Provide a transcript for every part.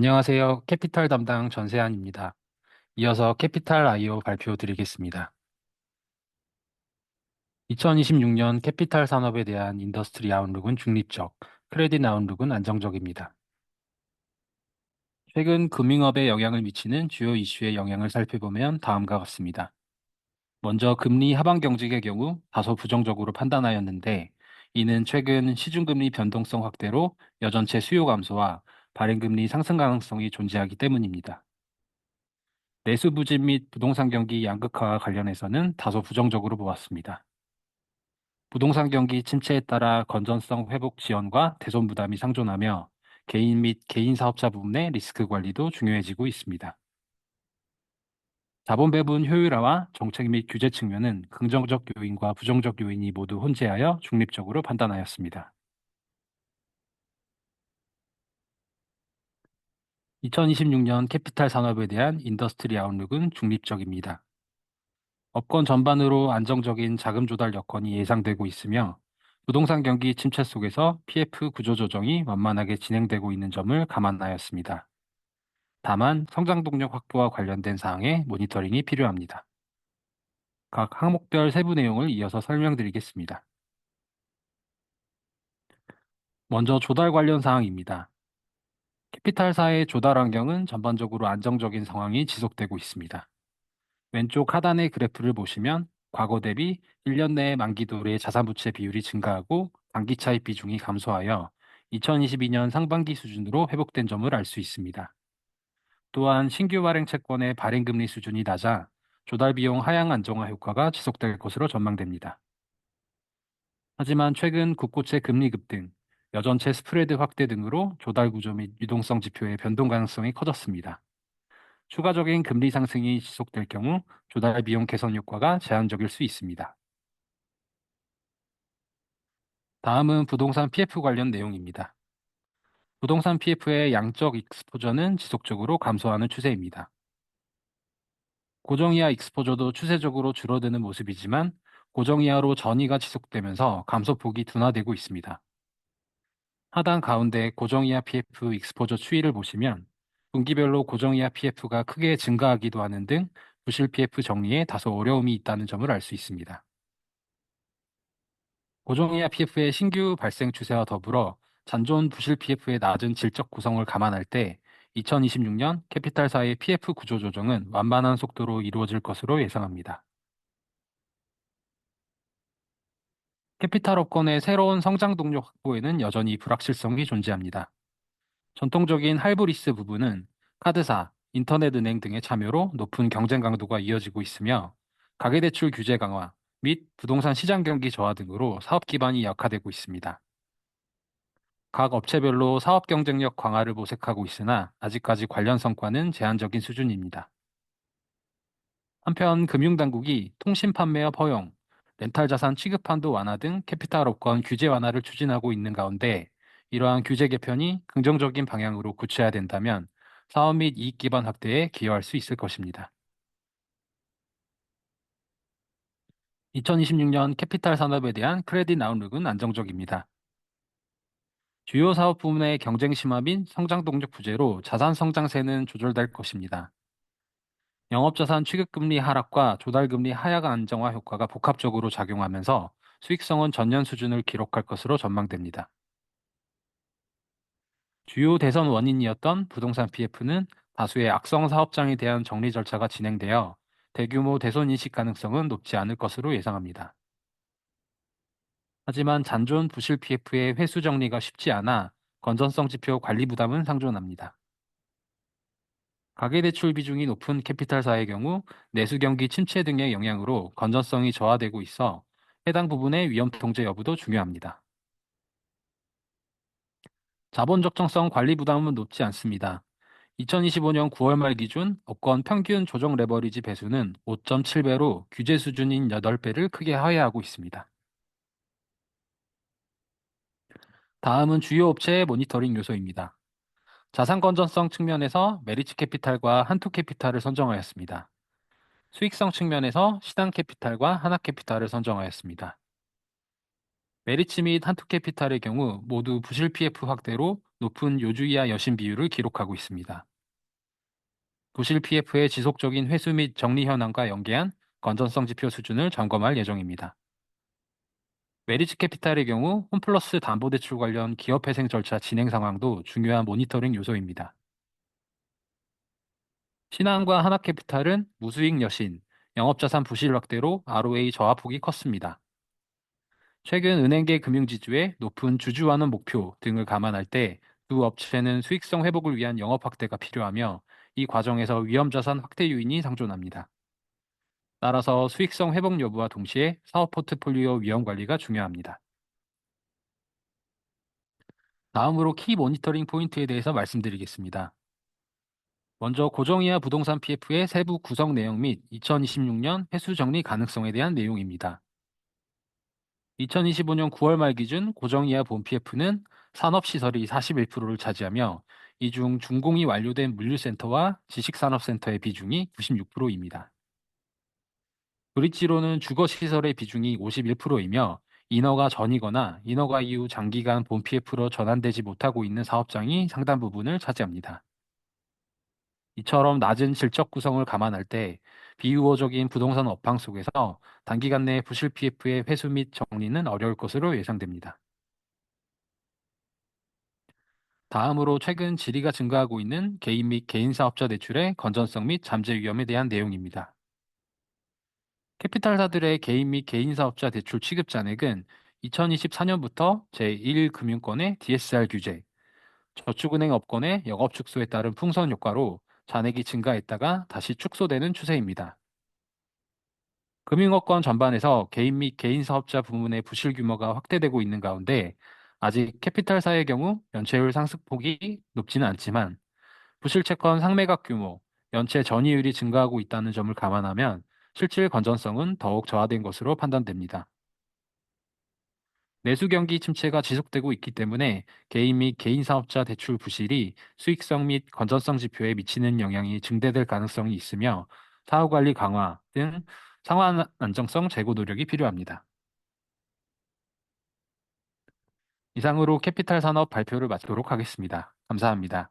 안녕하세요. 캐피탈 담당 전세환입니다. 이어서 캐피탈 IO 발표 드리겠습니다. 2026년 캐피탈 산업에 대한 인더스트리 아웃룩은 중립적, 크레딧 아웃룩은 안정적입니다. 최근 금융업에 영향을 미치는 주요 이슈의 영향을 살펴보면 다음과 같습니다. 먼저 금리 하방 경직의 경우 다소 부정적으로 판단하였는데, 이는 최근 시중금리 변동성 확대로 여전체 수요 감소와 발행금리 상승 가능성이 존재하기 때문입니다. 내수 부진 및 부동산 경기 양극화와 관련해서는 다소 부정적으로 보았습니다. 부동산 경기 침체에 따라 건전성 회복 지원과 대손 부담이 상존하며 개인 및 개인 사업자 부문의 리스크 관리도 중요해지고 있습니다. 자본 배분 효율화와 정책 및 규제 측면은 긍정적 요인과 부정적 요인이 모두 혼재하여 중립적으로 판단하였습니다. 2026년 캐피탈 산업에 대한 인더스트리 아웃룩은 중립적입니다. 업권 전반으로 안정적인 자금 조달 여건이 예상되고 있으며 부동산 경기 침체 속에서 PF 구조 조정이 완만하게 진행되고 있는 점을 감안하였습니다. 다만 성장 동력 확보와 관련된 사항에 모니터링이 필요합니다. 각 항목별 세부 내용을 이어서 설명드리겠습니다. 먼저 조달 관련 사항입니다. 캐피탈사의 조달 환경은 전반적으로 안정적인 상황이 지속되고 있습니다. 왼쪽 하단의 그래프를 보시면 과거 대비 1년 내에 만기도의 자산부채 비율이 증가하고 단기 차입 비중이 감소하여 2022년 상반기 수준으로 회복된 점을 알 수 있습니다. 또한 신규 발행 채권의 발행금리 수준이 낮아 조달 비용 하향 안정화 효과가 지속될 것으로 전망됩니다. 하지만 최근 국고채 금리 급등, 여전체 스프레드 확대 등으로 조달 구조 및 유동성 지표의 변동 가능성이 커졌습니다. 추가적인 금리 상승이 지속될 경우 조달 비용 개선 효과가 제한적일 수 있습니다. 다음은 부동산 PF 관련 내용입니다. 부동산 PF의 양적 익스포저는 지속적으로 감소하는 추세입니다. 고정이하 익스포저도 추세적으로 줄어드는 모습이지만 고정이하로 전이가 지속되면서 감소폭이 둔화되고 있습니다. 하단 가운데 고정이하 PF 익스포저 추이를 보시면 분기별로 고정이하 PF가 크게 증가하기도 하는 등 부실 PF 정리에 다소 어려움이 있다는 점을 알 수 있습니다. 고정이하 PF의 신규 발생 추세와 더불어 잔존 부실 PF의 낮은 질적 구성을 감안할 때 2026년 캐피탈사의 PF 구조 조정은 완만한 속도로 이루어질 것으로 예상합니다. 캐피탈업권의 새로운 성장 동력 확보에는 여전히 불확실성이 존재합니다. 전통적인 할부리스 부분은 카드사, 인터넷은행 등의 참여로 높은 경쟁 강도가 이어지고 있으며 가계대출 규제 강화 및 부동산 시장 경기 저하 등으로 사업 기반이 약화되고 있습니다. 각 업체별로 사업 경쟁력 강화를 모색하고 있으나 아직까지 관련 성과는 제한적인 수준입니다. 한편 금융당국이 통신 판매업 허용, 렌탈 자산 취급 한도 완화 등 캐피탈업권 규제 완화를 추진하고 있는 가운데 이러한 규제 개편이 긍정적인 방향으로 구체화된다면 사업 및 이익 기반 확대에 기여할 수 있을 것입니다. 2026년 캐피탈 산업에 대한 크레딧 아웃룩은 안정적입니다. 주요 사업 부문의 경쟁 심화 및 성장 동력 부재로 자산 성장세는 조절될 것입니다. 영업자산 취급금리 하락과 조달금리 하락 안정화 효과가 복합적으로 작용하면서 수익성은 전년 수준을 기록할 것으로 전망됩니다. 주요 대선 원인이었던 부동산 PF는 다수의 악성 사업장에 대한 정리 절차가 진행되어 대규모 대손 인식 가능성은 높지 않을 것으로 예상합니다. 하지만 잔존 부실 PF의 회수 정리가 쉽지 않아 건전성 지표 관리 부담은 상존합니다. 가계대출 비중이 높은 캐피탈사의 경우 내수 경기 침체 등의 영향으로 건전성이 저하되고 있어 해당 부분의 위험 통제 여부도 중요합니다. 자본 적정성 관리 부담은 높지 않습니다. 2025년 9월 말 기준 업권 평균 조정 레버리지 배수는 5.7배로 규제 수준인 8배를 크게 하회하고 있습니다. 다음은 주요 업체의 모니터링 요소입니다. 자산 건전성 측면에서 메리츠 캐피탈과 한투 캐피탈을 선정하였습니다. 수익성 측면에서 시당 캐피탈과 하나 캐피탈을 선정하였습니다. 메리츠 및 한투 캐피탈의 경우 모두 부실 PF 확대로 높은 요주이하 여신 비율을 기록하고 있습니다. 부실 PF의 지속적인 회수 및 정리 현황과 연계한 건전성 지표 수준을 점검할 예정입니다. 메리츠 캐피탈의 경우 홈플러스 담보대출 관련 기업회생 절차 진행 상황도 중요한 모니터링 요소입니다. 신한과 하나캐피탈은 무수익 여신, 영업자산 부실 확대로 ROA 저하폭이 컸습니다. 최근 은행계 금융지주의 높은 주주환원 목표 등을 감안할 때 두 업체는 수익성 회복을 위한 영업 확대가 필요하며 이 과정에서 위험자산 확대 요인이 상존합니다. 따라서 수익성 회복 여부와 동시에 사업 포트폴리오 위험 관리가 중요합니다. 다음으로 키 모니터링 포인트에 대해서 말씀드리겠습니다. 먼저 고정이하 부동산 PF의 세부 구성 내용 및 2026년 회수 정리 가능성에 대한 내용입니다. 2025년 9월 말 기준 고정이하 본 PF는 산업시설이 41%를 차지하며 이 중 준공이 완료된 물류센터와 지식산업센터의 비중이 96%입니다. 브릿지로는 주거시설의 비중이 51%이며 인허가 전이거나 인허가 이후 장기간 본 PF로 전환되지 못하고 있는 사업장이 상당 부분을 차지합니다. 이처럼 낮은 질적 구성을 감안할 때 비우호적인 부동산 업황 속에서 단기간 내 부실 PF의 회수 및 정리는 어려울 것으로 예상됩니다. 다음으로 최근 질의가 증가하고 있는 개인 및 개인 사업자 대출의 건전성 및 잠재 위험에 대한 내용입니다. 캐피탈사들의 개인 및 개인 사업자 대출 취급 잔액은 2024년부터 제1금융권의 DSR 규제, 저축은행 업권의 영업 축소에 따른 풍선 효과로 잔액이 증가했다가 다시 축소되는 추세입니다. 금융업권 전반에서 개인 및 개인 사업자 부문의 부실 규모가 확대되고 있는 가운데 아직 캐피탈사의 경우 연체율 상승폭이 높지는 않지만 부실 채권 상매각 규모, 연체 전이율이 증가하고 있다는 점을 감안하면 실질 건전성은 더욱 저하된 것으로 판단됩니다. 내수 경기 침체가 지속되고 있기 때문에 개인 및 개인 사업자 대출 부실이 수익성 및 건전성 지표에 미치는 영향이 증대될 가능성이 있으며 사후 관리 강화 등 상환 안정성 제고 노력이 필요합니다. 이상으로 캐피탈 산업 발표를 마치도록 하겠습니다. 감사합니다.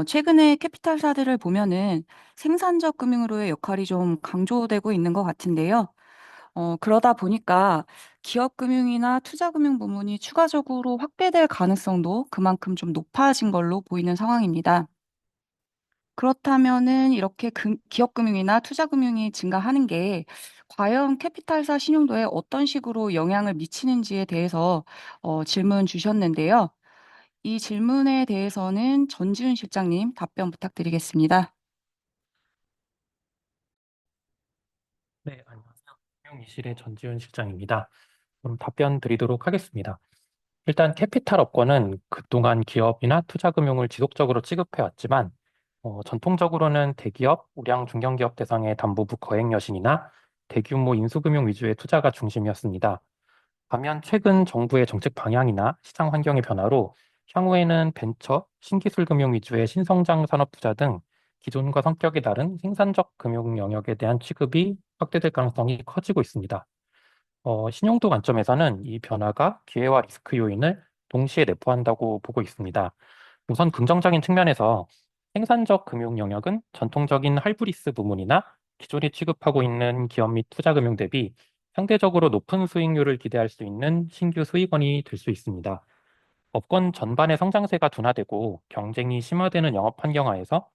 최근에 캐피탈사들을 보면은 생산적 금융으로의 역할이 좀 강조되고 있는 것 같은데요. 그러다 보니까 기업 금융이나 투자 금융 부문이 추가적으로 확대될 가능성도 그만큼 좀 높아진 걸로 보이는 상황입니다. 그렇다면은 이렇게 기업 금융이나 투자 금융이 증가하는 게 과연 캐피탈사 신용도에 어떤 식으로 영향을 미치는지에 대해서 질문 주셨는데요. 이 질문에 대해서는 전지훈 실장님 답변 부탁드리겠습니다. 네, 안녕하세요. 금융이실의 전지훈 실장입니다. 그럼 답변 드리도록 하겠습니다. 일단 캐피탈 업권은 그동안 기업이나 투자금융을 지속적으로 취급해 왔지만 전통적으로는 대기업, 우량 중견기업 대상의 담보부 거액 여신이나 대규모 인수금융 위주의 투자가 중심이었습니다. 반면 최근 정부의 정책 방향이나 시장 환경의 변화로 향후에는 벤처, 신기술 금융 위주의 신성장 산업 투자 등 기존과 성격이 다른 생산적 금융 영역에 대한 취급이 확대될 가능성이 커지고 있습니다. 신용도 관점에서는 이 변화가 기회와 리스크 요인을 동시에 내포한다고 보고 있습니다. 우선 긍정적인 측면에서 생산적 금융 영역은 전통적인 할부리스 부문이나 기존에 취급하고 있는 기업 및 투자금융 대비 상대적으로 높은 수익률을 기대할 수 있는 신규 수익원이 될 수 있습니다. 업권 전반의 성장세가 둔화되고 경쟁이 심화되는 영업 환경 하에서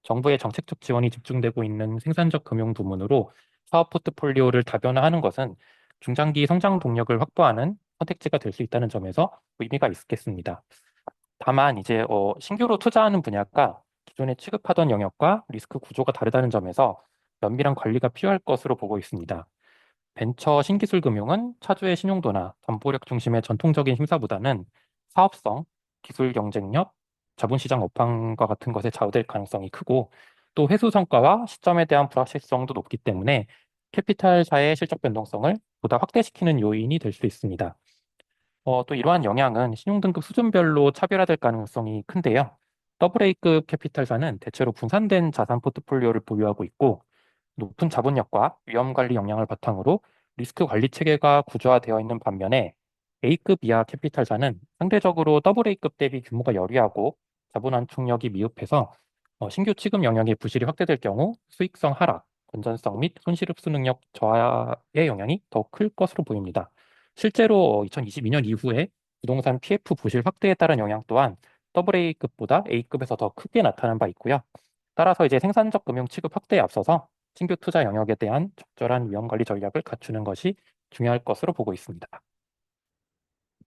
정부의 정책적 지원이 집중되고 있는 생산적 금융 부문으로 사업 포트폴리오를 다변화하는 것은 중장기 성장 동력을 확보하는 선택지가 될 수 있다는 점에서 의미가 있겠습니다. 다만 이제 신규로 투자하는 분야가 기존에 취급하던 영역과 리스크 구조가 다르다는 점에서 면밀한 관리가 필요할 것으로 보고 있습니다. 벤처 신기술 금융은 차주의 신용도나 담보력 중심의 전통적인 심사보다는 사업성, 기술 경쟁력, 자본시장 업황과 같은 것에 좌우될 가능성이 크고 또 회수 성과와 시점에 대한 불확실성도 높기 때문에 캐피탈사의 실적 변동성을 보다 확대시키는 요인이 될 수 있습니다. 또 이러한 영향은 신용등급 수준별로 차별화될 가능성이 큰데요. AA 급 캐피탈사는 대체로 분산된 자산 포트폴리오를 보유하고 있고 높은 자본력과 위험 관리 역량을 바탕으로 리스크 관리 체계가 구조화되어 있는 반면에 A급 이하 캐피탈사는 상대적으로 AA 급 대비 규모가 여리하고 자본 안촉력이 미흡해서 신규 취급 영역의 부실이 확대될 경우 수익성 하락, 건전성 및 손실 흡수 능력 저하의 영향이 더욱 클 것으로 보입니다. 실제로 2022년 이후에 부동산 PF 부실 확대에 따른 영향 또한 AA급보다 A급에서 더 크게 나타난 바 있고요. 따라서 이제 생산적 금융 취급 확대에 앞서서 신규 투자 영역에 대한 적절한 위험 관리 전략을 갖추는 것이 중요할 것으로 보고 있습니다.